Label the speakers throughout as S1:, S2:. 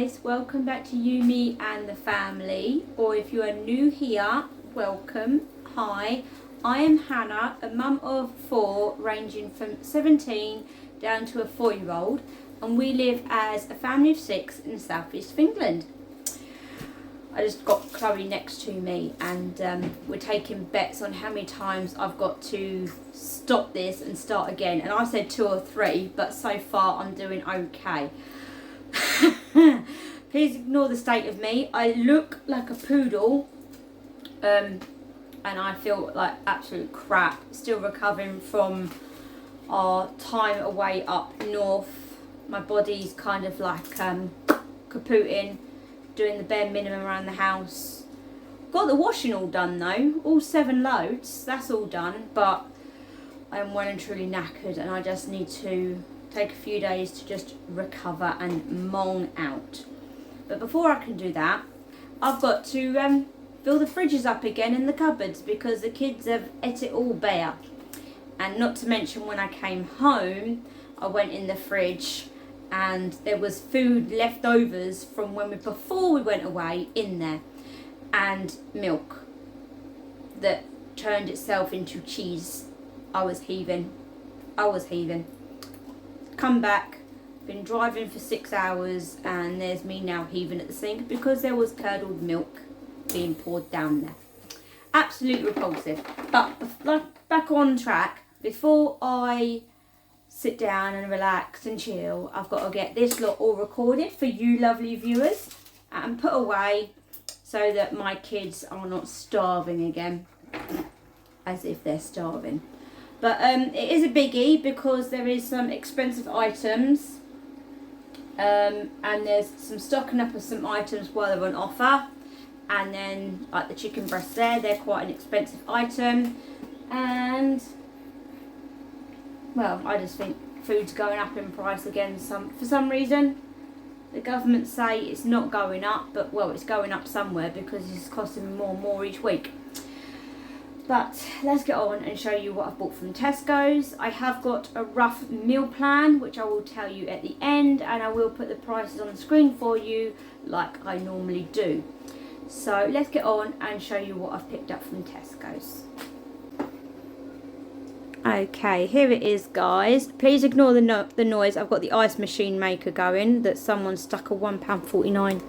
S1: guys, welcome back to You, Me and the Family, or if you are new here, welcome. Hi, I am Hannah, a mum of 4 ranging from 17 down to a 4-year-old, and we live as a family of 6 in the southeast of England. I just got Chloe next to me and we're taking bets on how many times I've got to stop this and start again, and I said 2 or 3, but so far I'm doing okay. Please ignore the state of me. I look like a poodle and I feel like absolute crap, still recovering from our time away up north. My body's kind of like kapooting, doing the bare minimum around the house. Got the washing all done though, all 7 loads, that's all done, but I'm well and truly knackered and I just need to take a few days to just recover and moan out. But before I can do that, I've got to fill the fridges up again in the cupboards because the kids have ate it all bare. And not to mention, when I came home, I went in the fridge and there was food leftovers from before we went away in there, and milk that turned itself into cheese. I was heaving. Come back, been driving for 6 hours, and there's me now heaving at the sink because there was curdled milk being poured down there. Absolutely repulsive. But back on track, before I sit down and relax and chill, I've got to get this lot all recorded for you lovely viewers and put away so that my kids are not starving again, as if they're starving. But it is a biggie because there is some expensive items and there's some stocking up of some items while they're on offer, and then like the chicken breasts they're quite an expensive item, and well, I just think food's going up in price again for some reason. The government say it's not going up, but well, it's going up somewhere because it's costing me more and more each week. But let's get on and show you what I've bought from Tesco's. I have got a rough meal plan, which I will tell you at the end, and I will put the prices on the screen for you like I normally do. So let's get on and show you what I've picked up from Tesco's. Okay, here it is, guys. Please ignore the noise. I've got the ice machine maker going that someone stuck a £1.49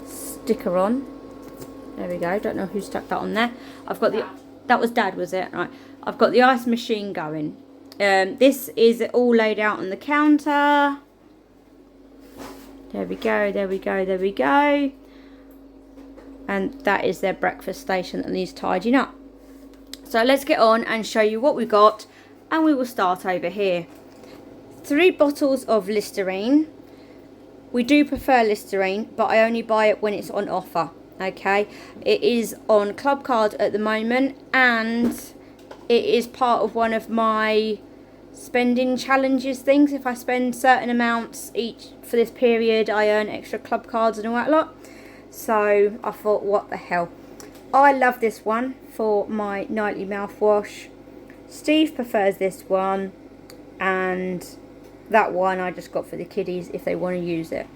S1: sticker on. There we go. Don't know who stuck that on there. I've got that was Dad, was it? Right. I've got the ice machine going. This is all laid out on the counter. There we go. And that is their breakfast station that needs tidying up. So let's get on and show you what we got, and we will start over here. 3 bottles of Listerine. We do prefer Listerine, but I only buy it when it's on offer. Okay, it is on Club Card at the moment, and it is part of one of my spending challenges things. If I spend certain amounts each for this period, I earn extra Club Cards and all that lot. So I thought, what the hell. I love this one for my nightly mouthwash. Steve prefers this one, and that one I just got for the kiddies if they want to use it.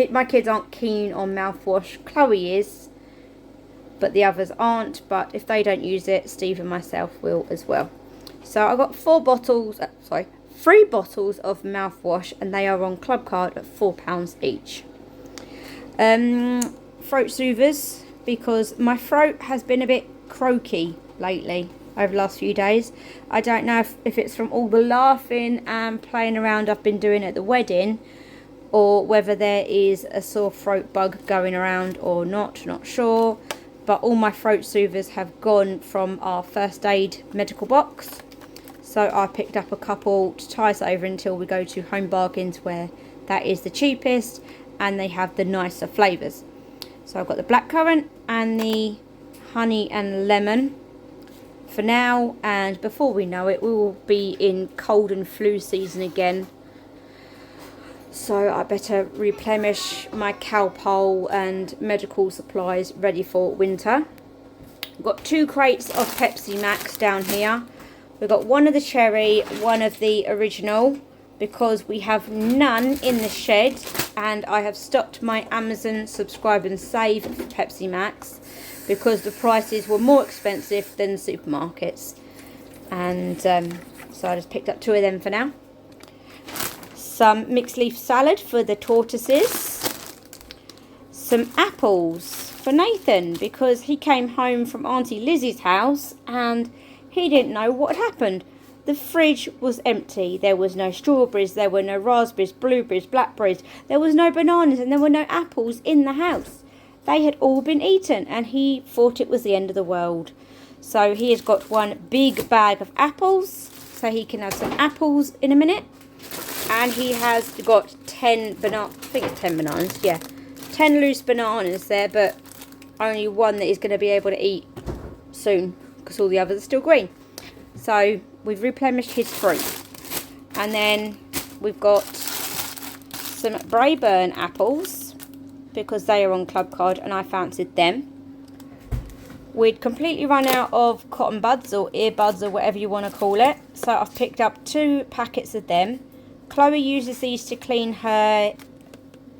S1: My kids aren't keen on mouthwash. Chloe is, but the others aren't. But if they don't use it, Steve and myself will as well. So I got 3 bottles of mouthwash, and they are on Club Card at £4 each. Throat soothers, because my throat has been a bit croaky lately over the last few days. I don't know if it's from all the laughing and playing around I've been doing at the wedding, or whether there is a sore throat bug going around or not sure. But all my throat soothers have gone from our first aid medical box, so I picked up a couple to tie us over until we go to Home Bargains, where that is the cheapest and they have the nicer flavours. So I've got the blackcurrant and the honey and lemon for now, and before we know it, we will be in cold and flu season again. So I better replenish my Calpol and medical supplies ready for winter. I've got 2 crates of Pepsi Max down here. We've got one of the cherry, one of the original, because we have none in the shed, and I have stopped my Amazon subscribe and save for Pepsi Max because the prices were more expensive than the supermarkets. And so I just picked up 2 of them for now. Some mixed leaf salad for the tortoises. Some apples for Nathan because he came home from Auntie Lizzie's house and he didn't know what had happened. The fridge was empty. There was no strawberries, there were no raspberries, blueberries, blackberries. There was no bananas and there were no apples in the house. They had all been eaten and he thought it was the end of the world. So he has got 1 big bag of apples, so he can have some apples in a minute. And he has got 10 bananas, I think it's 10 bananas, yeah. 10 loose bananas there, but only 1 that he's going to be able to eat soon because all the others are still green. So we've replenished his fruit. And then we've got some Braeburn apples because they are on club card and I fancied them. We'd completely run out of cotton buds or earbuds or whatever you want to call it. So I've picked up 2 packets of them. Chloe uses these to clean her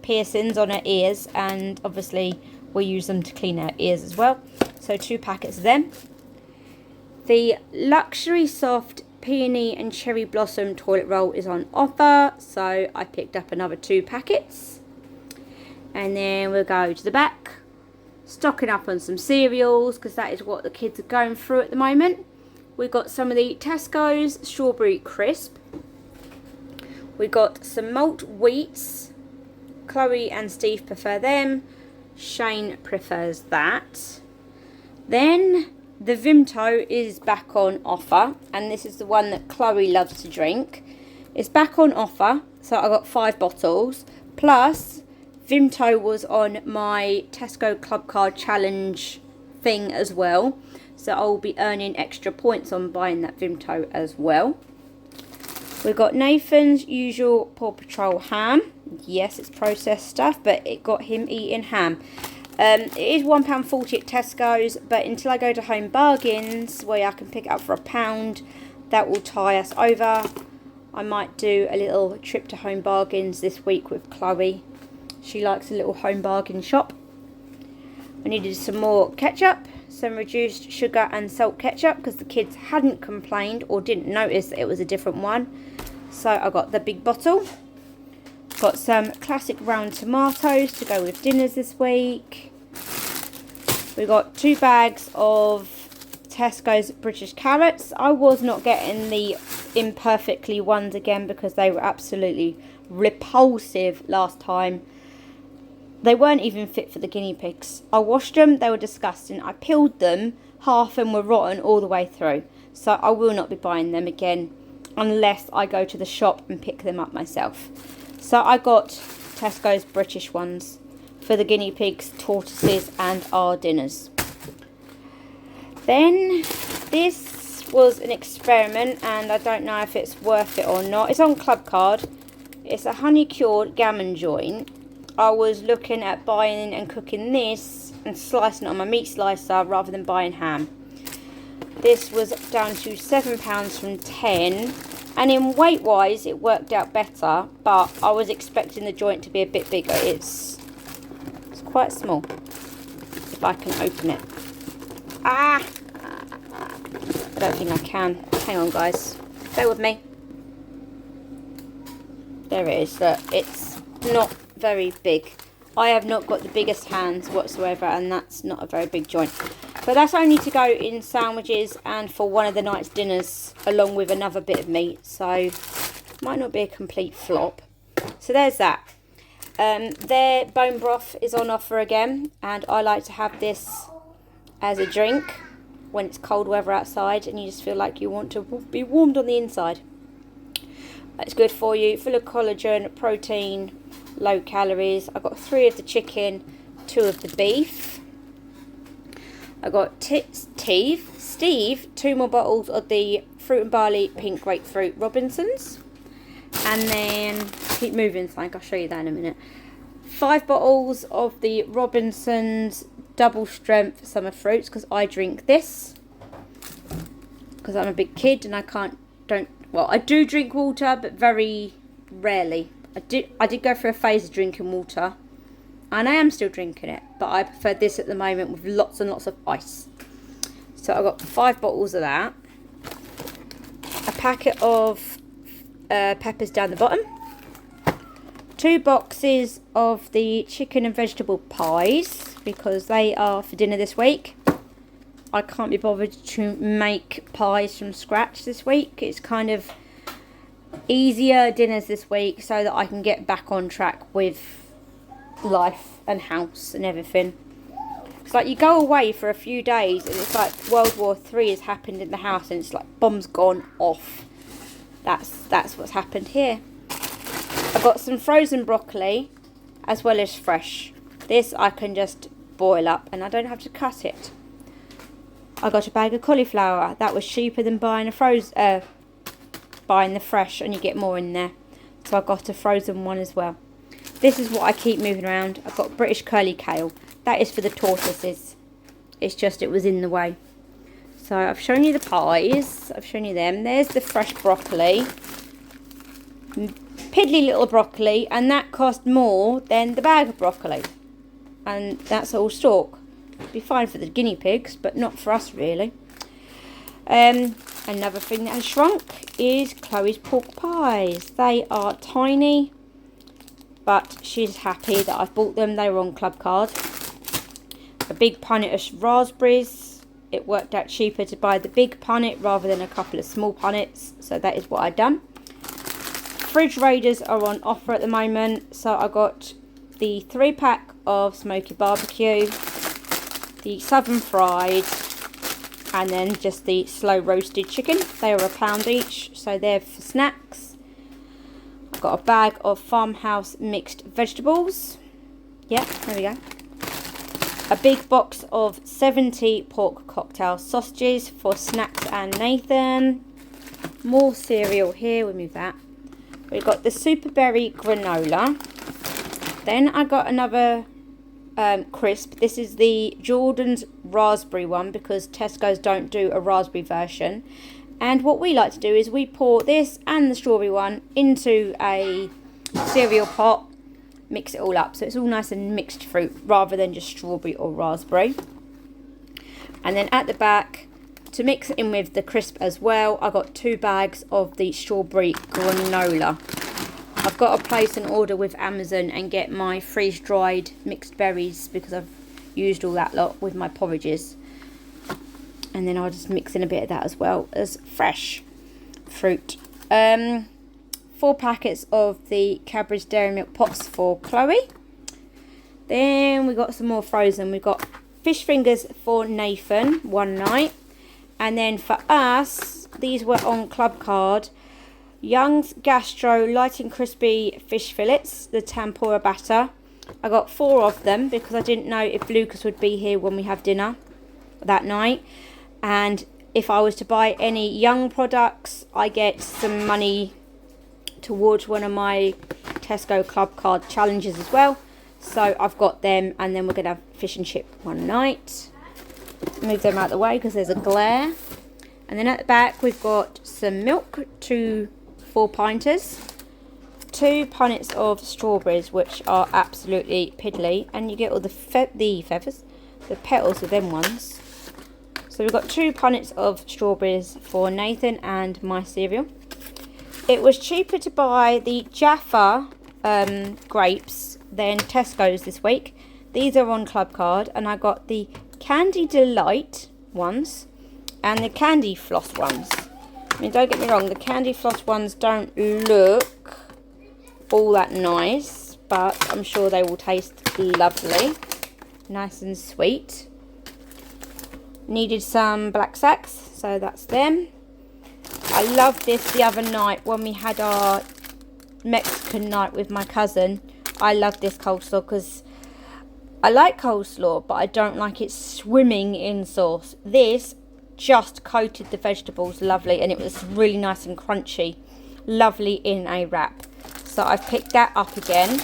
S1: piercings on her ears, and obviously we use them to clean our ears as well. So 2 packets of them. The Luxury Soft Peony and Cherry Blossom toilet roll is on offer, so I picked up another 2 packets. And then we'll go to the back, stocking up on some cereals because that is what the kids are going through at the moment. We've got some of the Tesco's Strawberry Crisp. We've got some malt wheats. Chloe and Steve prefer them. Shane prefers that. Then the Vimto is back on offer, and this is the one that Chloe loves to drink. It's back on offer, so I got 5 bottles. Plus, Vimto was on my Tesco Club Card Challenge thing as well, so I'll be earning extra points on buying that Vimto as well. We've got Nathan's usual Paw Patrol ham. Yes, it's processed stuff, but it got him eating ham. It is £1.40 at Tesco's, but until I go to Home Bargains, where I can pick it up for £1, that will tie us over. I might do a little trip to Home Bargains this week with Chloe. She likes a little Home Bargain shop. I needed some more ketchup, some reduced sugar and salt ketchup, because the kids hadn't complained or didn't notice that it was a different one. So I got the big bottle. Got some classic round tomatoes to go with dinners this week. We got 2 bags of Tesco's British carrots. I was not getting the imperfectly ones again because they were absolutely repulsive last time. They weren't even fit for the guinea pigs. I washed them, they were disgusting. I peeled them, half of them were rotten all the way through. So I will not be buying them again unless I go to the shop and pick them up myself. So I got Tesco's British ones for the guinea pigs, tortoises and our dinners. Then this was an experiment and I don't know if it's worth it or not. It's on Club Card. It's a honey cured gammon joint. I was looking at buying and cooking this and slicing it on my meat slicer rather than buying ham. This was down to £7 from 10, and in weight wise it worked out better, but I was expecting the joint to be a bit bigger. It's quite small. If I can open it. I don't think I can. Hang on guys, bear with me. There it is. Look, it's not very big. I have not got the biggest hands whatsoever, and that's not a very big joint. But that's only to go in sandwiches and for one of the night's dinners along with another bit of meat, so might not be a complete flop. So there's that. Their bone broth is on offer again, and I like to have this as a drink when it's cold weather outside and you just feel like you want to be warmed on the inside. It's good for you, full of collagen, protein, low calories. I got 3 of the chicken, 2 of the beef. I got Steve 2 more bottles of the fruit and barley pink grapefruit Robinsons. And then, keep moving Frank, I'll show you that in a minute. 5 bottles of the Robinsons double strength summer fruits, because I drink this. Because I'm a big kid and I do drink water, but very rarely. I did go through a phase of drinking water, and I am still drinking it, but I prefer this at the moment with lots and lots of ice. So I got 5 bottles of that, a packet of peppers down the bottom, 2 boxes of the chicken and vegetable pies because they are for dinner this week. I can't be bothered to make pies from scratch this week. It's kind of easier dinners this week so that I can get back on track with life and house and everything. It's like you go away for a few days and it's like World War III has happened in the house and it's like bombs gone off. That's what's happened here. I've got some frozen broccoli as well as fresh. This I can just boil up and I don't have to cut it. I got a bag of cauliflower. That was cheaper than buying the fresh, and you get more in there. So I got a frozen one as well. This is what I keep moving around. I've got British curly kale. That is for the tortoises. It's just it was in the way. So I've shown you the pies. I've shown you them. There's the fresh broccoli. Piddly little broccoli, and that cost more than the bag of broccoli. And that's all stalk. Be fine for the guinea pigs, but not for us really. Another thing that has shrunk is Chloe's pork pies. They are tiny, but she's happy that I've bought them. They were on club card. A big punnet of raspberries. It worked out cheaper to buy the big punnet rather than a couple of small punnets, so that is what I've done. Fridge Raiders are on offer at the moment, so I got the 3-pack of smoky barbecue, the southern fried, and then just the slow roasted chicken. They are £1 each, so they're for snacks. I've got a bag of farmhouse mixed vegetables. Yeah, there we go. A big box of 70 pork cocktail sausages for snacks and Nathan. More cereal here, we'll move that. We've got the Super Berry granola. Then I got another crisp. This is the Jordan's raspberry one because Tesco's don't do a raspberry version. And what we like to do is we pour this and the strawberry one into a cereal pot, mix it all up. So it's all nice and mixed fruit rather than just strawberry or raspberry. And then at the back, to mix it in with the crisp as well, I got 2 bags of the strawberry granola. I've got to place an order with Amazon and get my freeze-dried mixed berries because I've used all that lot with my porridges. And then I'll just mix in a bit of that as well as fresh fruit. 4 packets of the Cadbury's Dairy Milk Pots for Chloe. Then we got some more frozen. We've got fish fingers for Nathan one night. And then for us, these were on club card. Young's Gastro Light and Crispy Fish Fillets, the tempura batter. I got 4 of them because I didn't know if Lucas would be here when we have dinner that night. And if I was to buy any Young products, I get some money towards one of my Tesco club card challenges as well. So I've got them, and then we're going to have fish and chip one night. Move them out of the way because there's a glare. And then at the back we've got some milk, 2 4-pinters, 2 punnets of strawberries, which are absolutely piddly, and you get all the feathers, the petals of them ones. So we've got 2 punnets of strawberries for Nathan and my cereal. It was cheaper to buy the Jaffa grapes than Tesco's this week. These are on club card, and I got the Candy Delight ones and the Candy Floss ones. I mean, don't get me wrong, the Candy Floss ones don't look all that nice, but I'm sure they will taste lovely. Nice and sweet. Needed some black sacks, so that's them. I loved this the other night when we had our Mexican night with my cousin. I loved this coleslaw because I like coleslaw, but I don't like it swimming in sauce. This just coated the vegetables lovely, and it was really nice and crunchy. Lovely in a wrap. So I've picked that up again.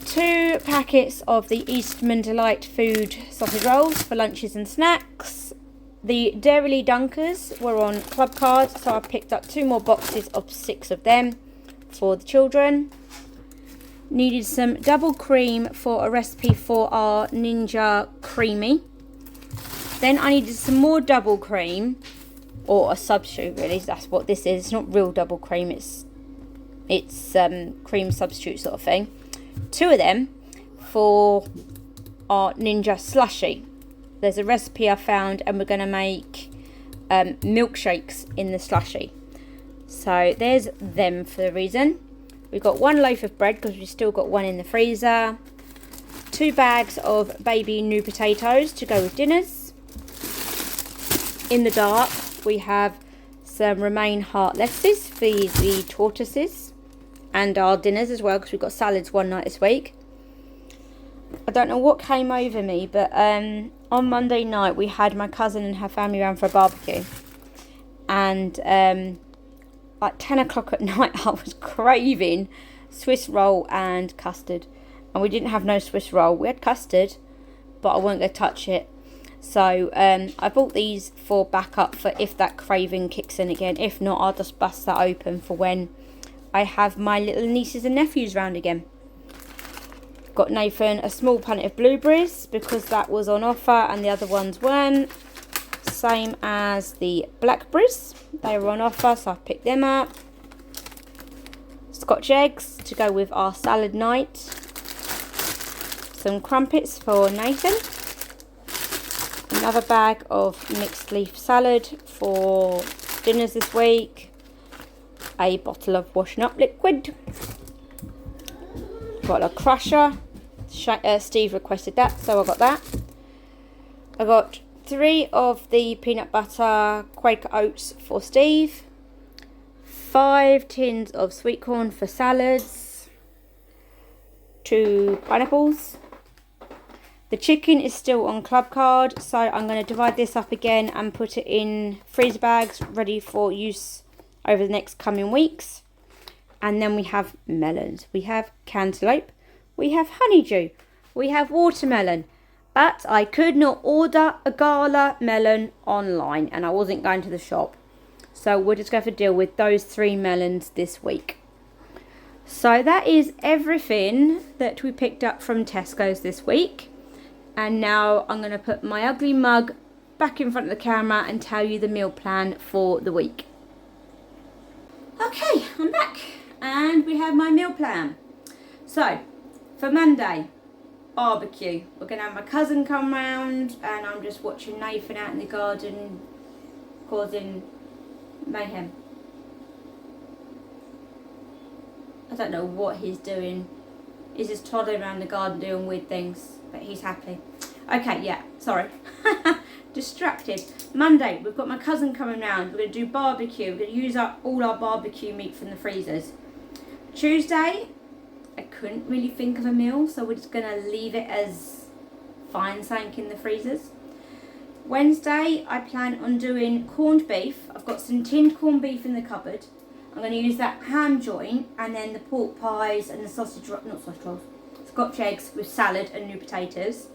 S1: 2 packets of the Eastman Delight food sausage rolls for lunches and snacks. The Dairy Dunkers were on club card, so I picked up 2 more boxes of 6 of them for the children. Needed some double cream for a recipe for our Ninja Creamy. Then I needed some more double cream, or a substitute really, that's what this is. It's not real double cream, it's cream substitute sort of thing. 2 of them for our Ninja Slushy. There's a recipe I found and we're going to make milkshakes in the slushy. So there's them for the reason. We've got 1 loaf of bread because we've still got 1 in the freezer. 2 bags of baby new potatoes to go with dinners. In the dark we have some romaine heart lettuces for the tortoises and our dinners as well, because we've got salads one night this week. I don't know what came over me, but on Monday night we had my cousin and her family around for a barbecue, and at 10 o'clock at night I was craving Swiss roll and custard, and we didn't have no Swiss roll. We had custard, but I wasn't going to touch it. So I bought these for backup for if that craving kicks in again. If not, I'll just bust that open for when I have my little nieces and nephews round again. Got Nathan a small punnet of blueberries because that was on offer and the other ones weren't. Same as the blackberries, they were on offer, so I picked them up. Scotch eggs to go with our salad night. Some crumpets for Nathan. Another bag of mixed leaf salad for dinners this week. A bottle of washing up liquid. Got a crusher. Steve requested that, so I got that. I got 3 of the peanut butter Quaker oats for Steve. 5 tins of sweet corn for salads. 2 pineapples. The chicken is still on club card, so I'm going to divide this up again and put it in freezer bags ready for use over the next coming weeks. And then we have melons, we have cantaloupe, we have honeydew, we have watermelon. But I could not order a gala melon online and I wasn't going to the shop. So we're just going to have to deal with those 3 melons this week. So that is everything that we picked up from Tesco's this week. And now I'm going to put my ugly mug back in front of the camera and tell you the meal plan for the week. Okay, I'm back and we have my meal plan. So, for Monday, barbecue. We're going to have my cousin come round and I'm just watching Nathan out in the garden causing mayhem. I don't know what he's doing. He's just toddling around the garden doing weird things, but he's happy. Okay, yeah, sorry. Distracted. Monday, we've got my cousin coming round. We're going to do barbecue. We're going to use up all our barbecue meat from the freezers. Tuesday, I couldn't really think of a meal, so we're just going to leave it as fine sank in the freezers. Wednesday, I plan on doing corned beef. I've got some tinned corned beef in the cupboard. I'm going to use that ham joint and then the pork pies and the sausage rolls, Scotch eggs with salad and new potatoes.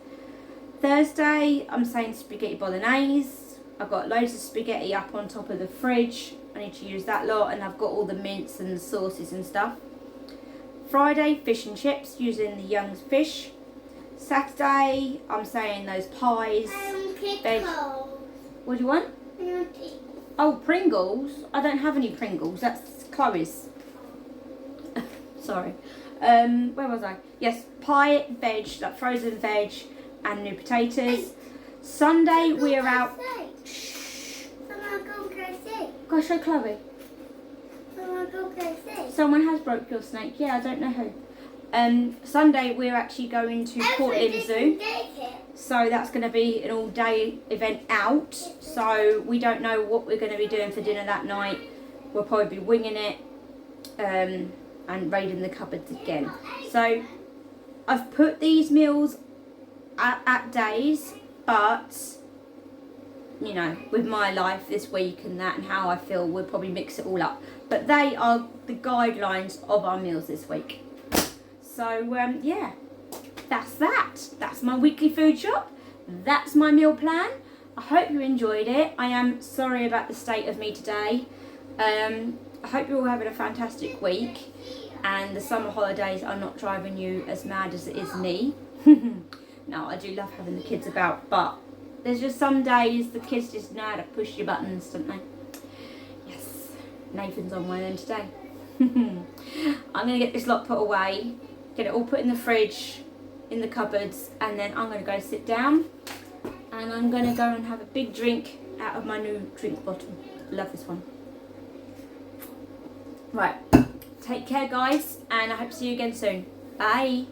S1: Thursday, I'm saying spaghetti bolognese. I've got loads of spaghetti up on top of the fridge. I need to use that lot, and I've got all the mince and the sauces and stuff. Friday, fish and chips using the Young's fish. Saturday, I'm saying those pies. What do you want? Oh, Pringles? I don't have any Pringles. That's Chloe's. Sorry. Where was I? Yes, pie, veg, like frozen veg, and new potatoes. Sunday, we are out. Shh. Go show Chloe. Someone has broke your snake. Yeah, I don't know who. Sunday, we're actually going to Portland Zoo. So that's going to be an all-day event out. So we don't know what we're going to be doing for dinner that night. We'll probably be winging it and raiding the cupboards again. So I've put these meals at days, but you know, with my life this week and that and how I feel, we'll probably mix it all up. But they are the guidelines of our meals this week. So yeah, that's that. That's my weekly food shop. That's my meal plan. I hope you enjoyed it. I am sorry about the state of me today. I hope you're all having a fantastic week and the summer holidays are not driving you as mad as it is me. No, I do love having the kids about, but there's just some days the kids just know how to push your buttons, don't they? Yes, Nathan's on one of them today. I'm going to get this lot put away, get it all put in the fridge, in the cupboards, and then I'm going to go sit down and I'm going to go and have a big drink out of my new drink bottle. Love this one. Right, take care guys, and I hope to see you again soon. Bye.